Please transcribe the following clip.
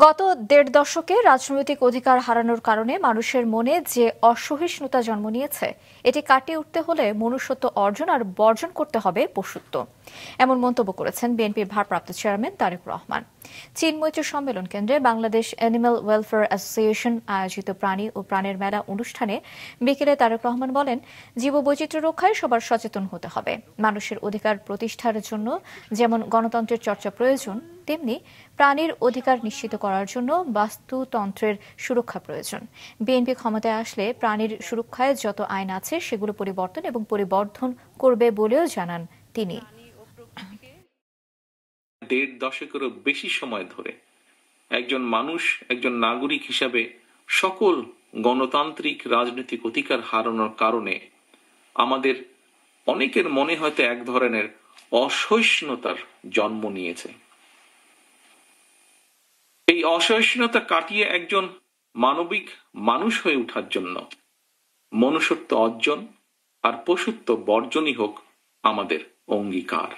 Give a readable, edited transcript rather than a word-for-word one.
গত দেড় দশকে রাজনৈতিক অধিকার হারানোর কারণে মানুষের মনে যে অসহিষ্ণুতা জন্ম নিয়েছে এটি কাটিয়ে উঠতে হলে মনুষ্যত্ব অর্জন আর বর্জন করতে হবে পশুত্ব, এমন মন্তব্য করেছেন বিএনপির ভারপ্রাপ্ত চেয়ারম্যান তারেক রহমান। চীন মৈত্রী সম্মেলন কেন্দ্রে বাংলাদেশ অ্যানিম্যাল ওয়েলফেয়ার অ্যাসোসিয়েশন আয়োজিত প্রাণী ও প্রাণের মেলা অনুষ্ঠানে বিকেলে তারেক রহমান বলেন, জীববৈচিত্র্য রক্ষায় সবার সচেতন হতে হবে। মানুষের অধিকার প্রতিষ্ঠার জন্য যেমন গণতন্ত্রের চর্চা প্রয়োজন, তেমনি প্রাণীর অধিকার নিশ্চিত করার জন্য বাস্তুতন্ত্রের সুরক্ষা প্রয়োজন। বিএনপি ক্ষমতায় আসলে প্রাণীর সুরক্ষায় যত আইন আছে সেগুলো পরিবর্তন এবং পরিবর্ধন করবে বলেও জানান তিনি। দেড় দশকেরও বেশি সময় ধরে একজন মানুষ, একজন নাগরিক হিসাবে সকল গণতান্ত্রিক রাজনৈতিক অধিকার হারানোর কারণে আমাদের অনেকের মনে হয়তো এক ধরনের অসহিষ্ণুতার জন্ম নিয়েছে। এই অসহিষ্ণুতা কাটিয়ে একজন মানবিক মানুষ হয়ে ওঠার জন্য মনুষ্যত্ব অর্জন আর পশুত্ব বর্জনই হোক আমাদের অঙ্গীকার।